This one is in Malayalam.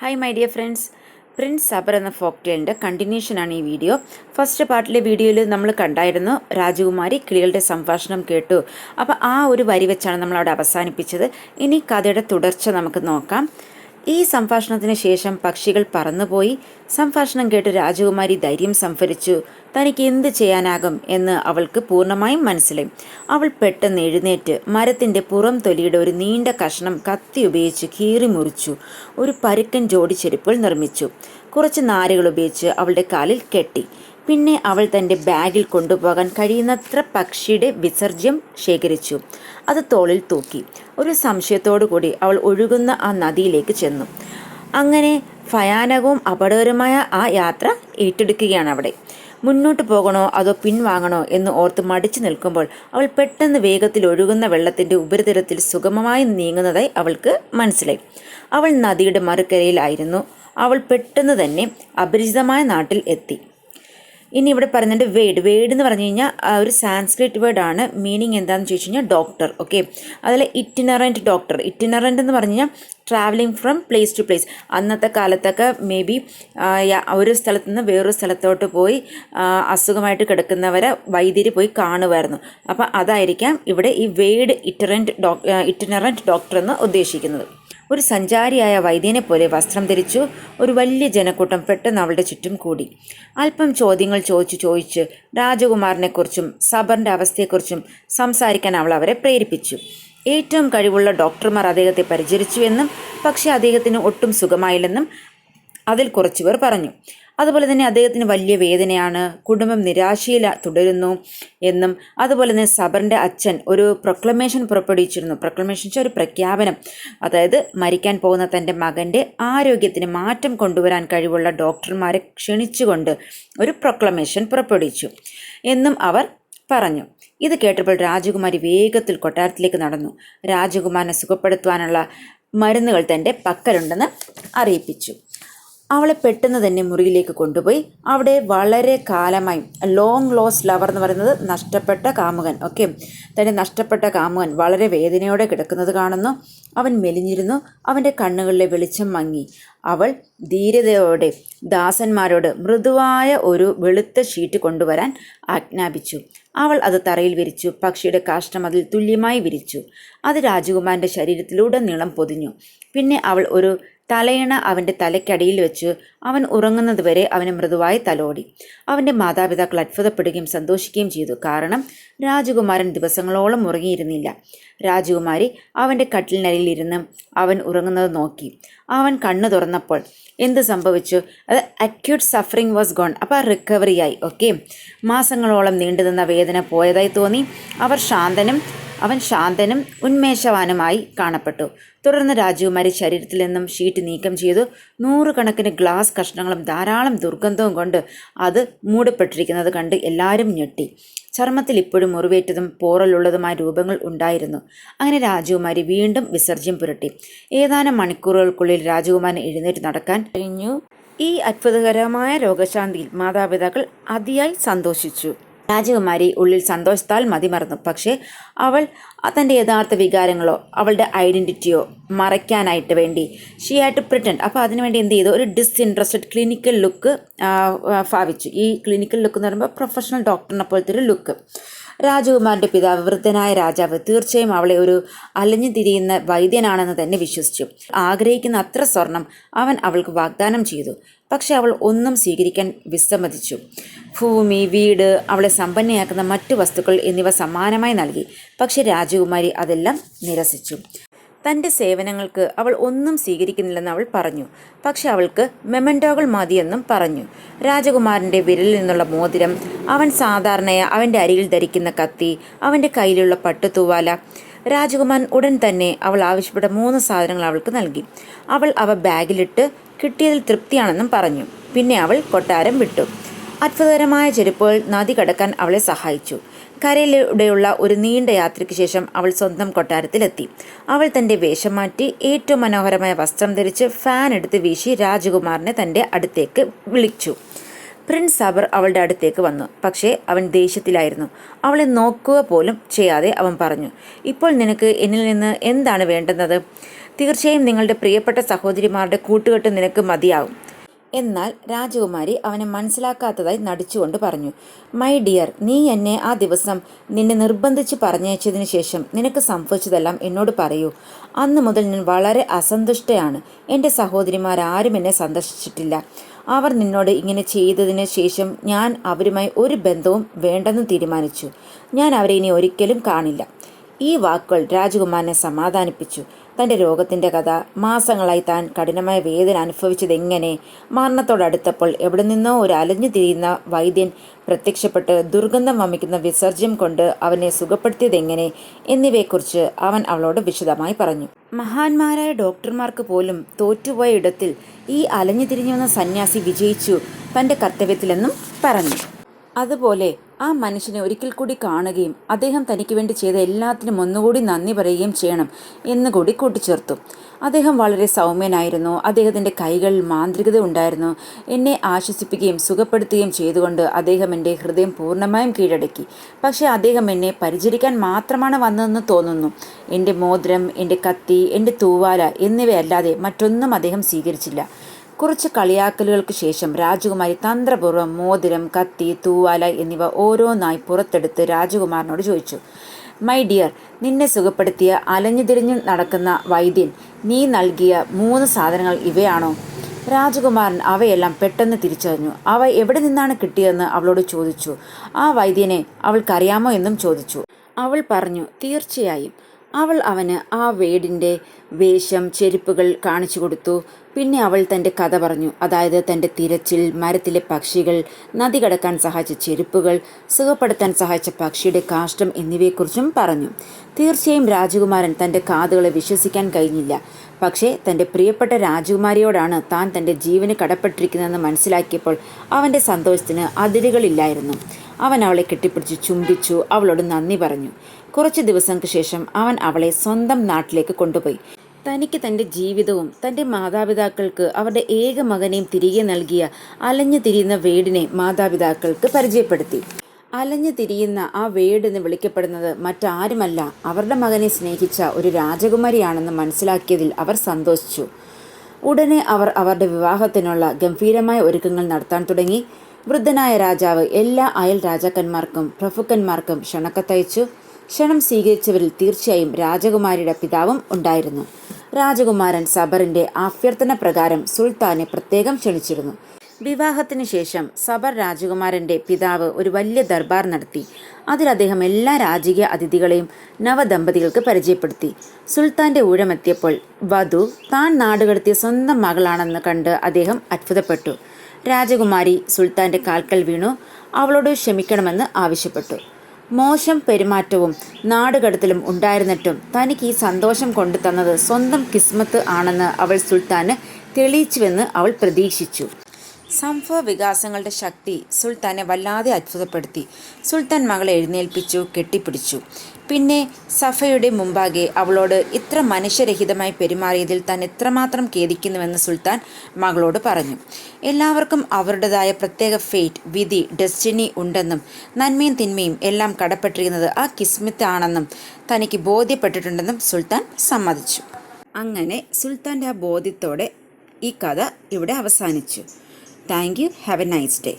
Hi my dear friends, Prince സബർ എന്ന ഫോക്ക് ടെയിലിൻ്റെ കണ്ടിന്യൂഷനാണ് ഈ വീഡിയോ. ഫസ്റ്റ് പാർട്ടിലെ വീഡിയോയിൽ നമ്മൾ കണ്ടായിരുന്നു രാജകുമാരി കിളികളുടെ സംഭാഷണം കേട്ടു. അപ്പോൾ ആ ഒരു വരി വെച്ചാണ് നമ്മളവിടെ അവസാനിപ്പിച്ചത്. ഇനി കഥയുടെ തുടർച്ച നമുക്ക് നോക്കാം. ഈ സംഭാഷണത്തിന് ശേഷം പക്ഷികൾ പറന്നുപോയി. സംഭാഷണം കേട്ട് രാജകുമാരി ധൈര്യം സംഭരിച്ചു. തനിക്ക് എന്ത് ചെയ്യാനാകും എന്ന് അവൾക്ക് പൂർണ്ണമായും മനസ്സിലായി. അവൾ പെട്ടെന്ന് എഴുന്നേറ്റ് മരത്തിൻ്റെ പുറം തൊലിയുടെ ഒരു നീണ്ട കഷ്ണം കത്തി ഉപയോഗിച്ച് കീറി മുറിച്ചു. ഒരു പരുക്കൻ ജോഡി ചെരുപ്പുകൾ നിർമ്മിച്ചു. കുറച്ച് നാരുകൾ ഉപയോഗിച്ച് അവളുടെ കാലിൽ കെട്ടി. പിന്നെ അവൾ തൻ്റെ ബാഗിൽ കൊണ്ടുപോകാൻ കഴിയുന്നത്ര പക്ഷിയുടെ വിസർജ്യം ശേഖരിച്ചു. അത് തോളിൽ തൂക്കി. ഒരു സംശയത്തോടു കൂടി അവൾ ഒഴുകുന്ന ആ നദിയിലേക്ക് ചെന്നു. അങ്ങനെ ഭയാനകവും അപകടകരമായ ആ യാത്ര ഏറ്റെടുക്കുകയാണ് അവിടെ. മുന്നോട്ട് പോകണോ അതോ പിൻവാങ്ങണോ എന്ന് ഓർത്ത് മടിച്ചു നിൽക്കുമ്പോൾ അവൾ പെട്ടെന്ന് വേഗത്തിൽ ഒഴുകുന്ന വെള്ളത്തിൻ്റെ ഉപരിതലത്തിൽ സുഗമമായി നീങ്ങുന്നതായി അവൾക്ക് മനസ്സിലായി. അവൾ നദിയുടെ മറുകരയിലായിരുന്നു. അവൾ പെട്ടെന്ന് തന്നെ അപരിചിതമായ നാട്ടിൽ എത്തി. ഇനി ഇവിടെ പറയുന്നുണ്ട് വേഡ് എന്ന് പറഞ്ഞു കഴിഞ്ഞാൽ ഒരു സാൻസ്ക്രിറ്റ് വേർഡാണ്. മീനിങ് എന്താണെന്ന് ചോദിച്ചു കഴിഞ്ഞാൽ ഡോക്ടർ. ഓക്കെ, അതിൽ ഇറ്റിനറൻറ്റ് ഡോക്ടർ. ഇറ്റിനറൻറ്റ് എന്ന് പറഞ്ഞു കഴിഞ്ഞാൽ travelling from place to place. അന്നത്തെ കാലത്തൊക്കെ മേ ബി ഒരു സ്ഥലത്ത് നിന്ന് വേറൊരു സ്ഥലത്തോട്ട് പോയി അസുഖമായിട്ട് കിടക്കുന്നവരെ വൈദ്യര് പോയി കാണുമായിരുന്നു. അപ്പോൾ അതായിരിക്കാം ഇവിടെ ഈ വേഡ് ഇറ്റിനറൻറ്റ് ഡോക്ടർ എന്ന് ഉദ്ദേശിക്കുന്നത്. ഒരു സഞ്ചാരിയായ വൈദ്യനെ പോലെ വസ്ത്രം ധരിച്ചു ഒരു വലിയ ജനക്കൂട്ടം പെട്ടെന്ന് അവളുടെ ചുറ്റും കൂടി. അല്പം ചോദ്യങ്ങൾ ചോദിച്ച് രാജകുമാരനെക്കുറിച്ചും സബറിൻ്റെ അവസ്ഥയെക്കുറിച്ചും സംസാരിക്കാൻ അവൾ അവരെ പ്രേരിപ്പിച്ചു. ഏറ്റവും കഴിവുള്ള ഡോക്ടർമാർ അദ്ദേഹത്തെ പരിചരിച്ചുവെന്നും പക്ഷേ അദ്ദേഹത്തിന് ഒട്ടും സുഖമായില്ലെന്നും അതിൽ കുറച്ചുപേർ പറഞ്ഞു. അതുപോലെ തന്നെ അദ്ദേഹത്തിന് വലിയ വേദനയാണ്, കുടുംബം നിരാശയിൽ തുടരുന്നു എന്നും അതുപോലെ തന്നെ സബറിൻ്റെ അച്ഛൻ ഒരു പ്രൊക്ലമേഷൻ പുറപ്പെടുവിച്ചിരുന്നു. പ്രൊക്ലമേഷൻ ഒരു പ്രഖ്യാപനം, അതായത് മരിക്കാൻ പോകുന്ന തൻ്റെ മകൻ്റെ ആരോഗ്യത്തിന് മാറ്റം കൊണ്ടുവരാൻ കഴിവുള്ള ഡോക്ടർമാരെ ക്ഷണിച്ചുകൊണ്ട് ഒരു പ്രൊക്ലമേഷൻ പുറപ്പെടുവിച്ചു എന്നും അവർ പറഞ്ഞു. ഇത് കേട്ടപ്പോൾ രാജകുമാരി വേഗത്തിൽ കൊട്ടാരത്തിലേക്ക് നടന്നു. രാജകുമാരനെ സുഖപ്പെടുത്തുവാനുള്ള മരുന്നുകൾ തൻ്റെ പക്കലുണ്ടെന്ന് അറിയിപ്പിച്ചു. അവളെ പെട്ടെന്ന് തന്നെ മുറിയിലേക്ക് കൊണ്ടുപോയി. അവിടെ വളരെ കാലമായി ലോങ് ലോസ്റ്റ് ലവർ എന്ന് പറയുന്നത് നഷ്ടപ്പെട്ട കാമുകൻ. ഓക്കെ, തൻ്റെ നഷ്ടപ്പെട്ട കാമുകൻ വളരെ വേദനയോടെ കിടക്കുന്നത് കാണുന്നു. അവൻ മെലിഞ്ഞിരുന്നു. അവൻ്റെ കണ്ണുകളിലെ വെളിച്ചം മങ്ങി. അവൾ ധീരതയോടെ ദാസന്മാരോട് മൃദുവായ ഒരു വെളുത്ത ഷീറ്റ് കൊണ്ടുവരാൻ ആജ്ഞാപിച്ചു. അവൾ അത് തറയിൽ വിരിച്ചു. പക്ഷിയുടെ കാഷ്ടം അതിൽ തുല്യമായി വിരിച്ചു. അത് രാജകുമാരൻ്റെ ശരീരത്തിലുടനീളം പൊതിഞ്ഞു. പിന്നെ അവൾ ഒരു തലയിണ അവൻ്റെ തലയ്ക്കടിയിൽ വെച്ച് അവൻ ഉറങ്ങുന്നതുവരെ അവന് മൃദുവായി തലോടി. അവൻ്റെ മാതാപിതാക്കൾ അത്ഭുതപ്പെടുകയും സന്തോഷിക്കുകയും ചെയ്തു. കാരണം രാജകുമാരൻ ദിവസങ്ങളോളം ഉറങ്ങിയിരുന്നില്ല. രാജകുമാരി അവൻ്റെ കട്ടിലിനരിയിലിരുന്ന് അവൻ ഉറങ്ങുന്നത് നോക്കി. അവൻ കണ്ണു തുറന്നപ്പോൾ എന്ത് സംഭവിച്ചു? അത് അക്യൂട്ട് സഫറിങ് വാസ് ഗോൺ. അപ്പോൾ റിക്കവറിയായി. ഓക്കെ, മാസങ്ങളോളം നീണ്ടുനിന്ന വേദന പോയതായി തോന്നി. അവൻ ശാന്തനും ഉന്മേഷവാനുമായി കാണപ്പെട്ടു. തുടർന്ന് രാജകുമാരി ശരീരത്തിൽ നിന്നും ഷീറ്റ് നീക്കം ചെയ്തു. 100 കണക്കിന് ഗ്ലാസ് കഷ്ണങ്ങളും ധാരാളം ദുർഗന്ധവും കൊണ്ട് അത് മൂടപ്പെട്ടിരിക്കുന്നത് കണ്ട് എല്ലാവരും ഞെട്ടി. ചർമ്മത്തിൽ ഇപ്പോഴും മുറിവേറ്റതും പോറലുള്ളതുമായ രൂപങ്ങൾ ഉണ്ടായിരുന്നു. അങ്ങനെ രാജകുമാരി വീണ്ടും വിസർജ്യം പുരട്ടി. ഏതാനും മണിക്കൂറുകൾക്കുള്ളിൽ രാജകുമാരൻ എഴുന്നേറ്റ് നടക്കാൻ കഴിഞ്ഞു. ഈ അത്ഭുതകരമായ രോഗശാന്തിയിൽ മാതാപിതാക്കൾ അതിയായി സന്തോഷിച്ചു. രാജകുമാരി ഉള്ളിൽ സന്തോഷത്താൽ മതിമറന്നു. പക്ഷേ അവൾ തൻ്റെ യഥാർത്ഥ വികാരങ്ങളോ അവളുടെ ഐഡൻറ്റിറ്റിയോ മറയ്ക്കാനായിട്ട് വേണ്ടി ഷീ ഹാഡ് ടു പ്രിറ്റൻഡ്. അപ്പോൾ അതിനുവേണ്ടി എന്ത് ചെയ്തു? ഒരു ഡിസ്ഇൻട്രസ്റ്റഡ് ക്ലിനിക്കൽ ലുക്ക് ഭാവിച്ചു. ഈ ക്ലിനിക്കൽ ലുക്ക് എന്ന് പറയുമ്പോൾ പ്രൊഫഷണൽ ഡോക്ടറിനെ പോലത്തെ ഒരു ലുക്ക്. രാജകുമാരൻ്റെ പിതാവ് വൃദ്ധനായ രാജാവ് തീർച്ചയായും അവളെ ഒരു അലഞ്ഞു തിരിയുന്ന വൈദ്യനാണെന്ന് തന്നെ വിശ്വസിച്ചു. ആഗ്രഹിക്കുന്ന അത്ര സ്വർണം അവൻ അവൾക്ക് വാഗ്ദാനം ചെയ്തു. പക്ഷെ അവൾ ഒന്നും സ്വീകരിക്കാൻ വിസമ്മതിച്ചു. ഭൂമി, വീട്, അവളെ സമ്പന്നയാക്കുന്ന മറ്റു വസ്തുക്കൾ എന്നിവ സമ്മാനമായി നൽകി. പക്ഷെ രാജകുമാരി അതെല്ലാം നിരസിച്ചു. തൻ്റെ സേവനങ്ങൾക്ക് അവൾ ഒന്നും സ്വീകരിക്കുന്നില്ലെന്ന് അവൾ പറഞ്ഞു. പക്ഷെ അവൾക്ക് മെമൻറ്റോകൾ മതിയെന്നും പറഞ്ഞു. രാജകുമാരൻ്റെ വിരലിൽ നിന്നുള്ള മോതിരം, അവൻ സാധാരണയായി അവൻ്റെ അരികിൽ ധരിക്കുന്ന കത്തി, അവൻ്റെ കയ്യിലുള്ള പട്ടുതൂവാല. രാജകുമാരൻ ഉടൻ തന്നെ അവൾ ആവശ്യപ്പെട്ട 3 സാധനങ്ങൾ അവൾക്ക് നൽകി. അവൾ അവ ബാഗിലിട്ട് കിട്ടിയതിൽ തൃപ്തിയാണെന്നും പറഞ്ഞു. പിന്നെ അവൾ കൊട്ടാരം വിട്ടു. അത്ഭുതകരമായ ചെരുപ്പുകൾ നദി കടക്കാൻ അവളെ സഹായിച്ചു. കരയിലൂടെയുള്ള ഒരു നീണ്ട യാത്രയ്ക്ക് ശേഷം അവൾ സ്വന്തം കൊട്ടാരത്തിലെത്തി. അവൾ തൻ്റെ വേഷം മാറ്റി ഏറ്റവും മനോഹരമായ വസ്ത്രം ധരിച്ച് ഫാൻ എടുത്ത് വീശി രാജകുമാരനെ തൻ്റെ അടുത്തേക്ക് വിളിച്ചു. പ്രിൻസ് സബർ അവളുടെ അടുത്തേക്ക് വന്നു. പക്ഷേ അവൻ ദേഷ്യത്തിലായിരുന്നു. അവളെ നോക്കുക പോലും ചെയ്യാതെ അവൻ പറഞ്ഞു, ഇപ്പോൾ നിനക്ക് എന്നിൽ നിന്ന് എന്താണ് വേണ്ടുന്നത്? തീർച്ചയായും നിങ്ങളുടെ പ്രിയപ്പെട്ട സഹോദരിമാരുടെ കൂട്ടുകെട്ട് നിനക്ക് മതിയാവും. എന്നാൽ രാജകുമാരി അവനെ മനസ്സിലാക്കാത്തതായി നടിച്ചുകൊണ്ട് പറഞ്ഞു, മൈ ഡിയർ, നീ എന്നെ ആ ദിവസം നിന്നെ നിർബന്ധിച്ച് പറഞ്ഞയച്ചതിന് ശേഷം നിനക്ക് സംഭവിച്ചതെല്ലാം എന്നോട് പറയൂ. അന്ന് മുതൽ ഞാൻ വളരെ അസന്തുഷ്ടയാണ്. എൻ്റെ സഹോദരിമാരാരും എന്നെ സന്ദർശിച്ചിട്ടില്ല. അവർ നിന്നോട് ഇങ്ങനെ ചെയ്തതിന് ശേഷം ഞാൻ അവരുമായി ഒരു ബന്ധവും വേണ്ടെന്ന് തീരുമാനിച്ചു. ഞാൻ അവരെ ഇനി ഒരിക്കലും കാണില്ല. ഈ വാക്കുകൾ രാജകുമാരനെ സമാധാനിപ്പിച്ചു. തൻ്റെ രോഗത്തിൻ്റെ കഥ, മാസങ്ങളായി താൻ കഠിനമായ വേദന അനുഭവിച്ചതെങ്ങനെ, മരണത്തോടടുത്തപ്പോൾ എവിടെ നിന്നോ ഒരു അലഞ്ഞു തിരിയുന്ന വൈദ്യൻ പ്രത്യക്ഷപ്പെട്ട് ദുർഗന്ധം വമിക്കുന്ന വിസർജ്യം കൊണ്ട് അവനെ സുഖപ്പെടുത്തിയതെങ്ങനെ എന്നിവയെക്കുറിച്ച് അവൻ അവളോട് വിശദമായി പറഞ്ഞു. മഹാന്മാരായ ഡോക്ടർമാർക്ക് പോലും തോറ്റുപോയ ഇടത്തിൽ ഈ അലഞ്ഞു തിരിഞ്ഞു വന്ന സന്യാസി വിജയിച്ചു തൻ്റെ കർത്തവ്യത്തിലെന്നും പറഞ്ഞു. അതുപോലെ ആ മനുഷ്യനെ ഒരിക്കൽ കൂടി കാണുകയും അദ്ദേഹം തനിക്ക് വേണ്ടി ചെയ്ത എല്ലാത്തിനും ഒന്നുകൂടി നന്ദി പറയുകയും ചെയ്യണം എന്നുകൂടി കൂട്ടിച്ചേർത്തു. അദ്ദേഹം വളരെ സൗമ്യനായിരുന്നു. അദ്ദേഹത്തിൻ്റെ കൈകളിൽ മാന്ത്രികത ഉണ്ടായിരുന്നു. എന്നെ ആശ്വസിപ്പിക്കുകയും സുഖപ്പെടുത്തുകയും ചെയ്തുകൊണ്ട് അദ്ദേഹം എൻ്റെ ഹൃദയം പൂർണ്ണമായും കീഴടക്കി. പക്ഷേ അദ്ദേഹം എന്നെ പരിചരിക്കാൻ മാത്രമാണ് വന്നതെന്ന് തോന്നുന്നു. എൻ്റെ മോതിരം, എൻ്റെ കത്തി, എൻ്റെ തൂവാല എന്നിവയല്ലാതെ മറ്റൊന്നും അദ്ദേഹം സ്വീകരിച്ചില്ല. കുറച്ച് കളിയാക്കലുകൾക്ക് ശേഷം രാജകുമാരി തന്ത്രപൂർവ്വം മോതിരം, കത്തി, തൂവാല എന്നിവ ഓരോന്നായി പുറത്തെടുത്ത് രാജകുമാരനോട് ചോദിച്ചു, മൈ ഡിയർ, നിന്നെ സുഖപ്പെടുത്തിയ അലഞ്ഞുതിരിഞ്ഞു നടക്കുന്ന വൈദ്യൻ നീ നൽകിയ 3 സാധനങ്ങൾ ഇവയാണോ? രാജകുമാരൻ അവയെല്ലാം പെട്ടെന്ന് തിരിച്ചറിഞ്ഞു. അവ എവിടെ നിന്നാണ് കിട്ടിയതെന്ന് അവളോട് ചോദിച്ചു. ആ വൈദ്യനെ അവൾക്കറിയാമോ എന്നും ചോദിച്ചു. അവൾ പറഞ്ഞു, തീർച്ചയായും. അവൾ അവന് ആ വീടിൻ്റെ വേഷം, ചെരുപ്പുകൾ കാണിച്ചു കൊടുത്തു. പിന്നെ അവൾ തൻ്റെ കഥ പറഞ്ഞു. അതായത് തൻ്റെ തിരച്ചിൽ, മരത്തിലെ പക്ഷികൾ, നദി കടക്കാൻ സഹായിച്ച ചെരുപ്പുകൾ, സുഖപ്പെടുത്താൻ സഹായിച്ച പക്ഷിയുടെ കാഷ്ടം എന്നിവയെക്കുറിച്ചും പറഞ്ഞു. തീർച്ചയായും രാജകുമാരൻ തൻ്റെ കാതുകളെ വിശ്വസിക്കാൻ കഴിഞ്ഞില്ല. പക്ഷേ തൻ്റെ പ്രിയപ്പെട്ട രാജകുമാരിയോടാണ് താൻ തൻ്റെ ജീവന് കടപ്പെട്ടിരിക്കുന്നതെന്ന് മനസ്സിലാക്കിയപ്പോൾ അവൻ്റെ സന്തോഷത്തിന് അതിരുകളില്ലായിരുന്നു. അവൻ അവളെ കെട്ടിപ്പിടിച്ച് ചുംബിച്ചു. അവളോട് നന്ദി പറഞ്ഞു. കുറച്ച് ദിവസങ്ങൾക്ക് ശേഷം അവൻ അവളെ സ്വന്തം നാട്ടിലേക്ക് കൊണ്ടുപോയി. തനിക്ക് തൻ്റെ ജീവിതവും തൻ്റെ മാതാപിതാക്കൾക്ക് അവരുടെ ഏക മകനെയും തിരികെ നൽകിയ അലഞ്ഞു തിരിയുന്ന വീടിനെ മാതാപിതാക്കൾക്ക് പരിചയപ്പെടുത്തി. അലഞ്ഞു തിരിയുന്ന ആ വീടെന്ന് വിളിക്കപ്പെടുന്നത് മറ്റാരുമല്ല, അവരുടെ മകനെ സ്നേഹിച്ച ഒരു രാജകുമാരിയാണെന്ന് മനസ്സിലാക്കിയതിൽ അവർ സന്തോഷിച്ചു. ഉടനെ അവർ അവരുടെ വിവാഹത്തിനുള്ള ഗംഭീരമായ ഒരുക്കങ്ങൾ നടത്താൻ തുടങ്ങി. വൃദ്ധനായ രാജാവ് എല്ലാ അയൽ രാജാക്കന്മാർക്കും പ്രഭുക്കന്മാർക്കും ക്ഷണക്കത്തയച്ചു. ക്ഷണം സ്വീകരിച്ചവരിൽ തീർച്ചയായും രാജകുമാരിയുടെ പിതാവും ഉണ്ടായിരുന്നു. രാജകുമാരൻ സബറിൻ്റെ അഭ്യർത്ഥന പ്രകാരം സുൽത്താനെ പ്രത്യേകം ക്ഷണിച്ചിരുന്നു. വിവാഹത്തിന് ശേഷം സബർ രാജകുമാരൻ്റെ പിതാവ് ഒരു വലിയ ദർബാർ നടത്തി. അതിൽ അദ്ദേഹം എല്ലാ രാജകീയ അതിഥികളെയും നവദമ്പതികൾക്ക് പരിചയപ്പെടുത്തി. സുൽത്താൻ്റെ ഊഴമെത്തിയപ്പോൾ വധു താൻ നാടുകടത്തിയ സ്വന്തം മകളാണെന്ന് കണ്ട് അദ്ദേഹം അത്ഭുതപ്പെട്ടു. രാജകുമാരി സുൽത്താൻ്റെ കാൽക്കൽ വീണു അവളോട് ക്ഷമിക്കണമെന്ന് ആവശ്യപ്പെട്ടു. മോശം പെരുമാറ്റവും നാടുകടത്തലും ഉണ്ടായിരുന്നിട്ടും തനിക്ക് ഈ സന്തോഷം കൊണ്ടു തന്നത് സ്വന്തം കിസ്മത്ത് ആണെന്ന് അവൾ സുൽത്താന് തെളിയിച്ചുവെന്ന് അവൾ പ്രതീക്ഷിച്ചു. സംഭവ വികാസങ്ങളുടെ ശക്തി സുൽത്താനെ വല്ലാതെ അത്ഭുതപ്പെടുത്തി. സുൽത്താൻ മകളെ എഴുന്നേൽപ്പിച്ചു, കെട്ടിപ്പിടിച്ചു. പിന്നെ സഫയുടെ മുമ്പാകെ അവളോട് ഇത്ര മനുഷ്യരഹിതമായി പെരുമാറിയതിൽ താൻ എത്രമാത്രം ഖേദിക്കുന്നുവെന്ന് സുൽത്താൻ മകളോട് പറഞ്ഞു. എല്ലാവർക്കും അവരുടേതായ പ്രത്യേക ഫേറ്റ്, വിധി, ഡെസ്റ്റിനി ഉണ്ടെന്നും നന്മയും തിന്മയും എല്ലാം കടപ്പെട്ടിരിക്കുന്നത് ആ കിസ്മത്താണെന്നും തനിക്ക് ബോധ്യപ്പെട്ടിട്ടുണ്ടെന്നും സുൽത്താൻ സമ്മതിച്ചു. അങ്ങനെ സുൽത്താൻ്റെ ആ ബോധ്യത്തോടെ ഈ കഥ ഇവിടെ അവസാനിച്ചു. Thank you. Have A nice day.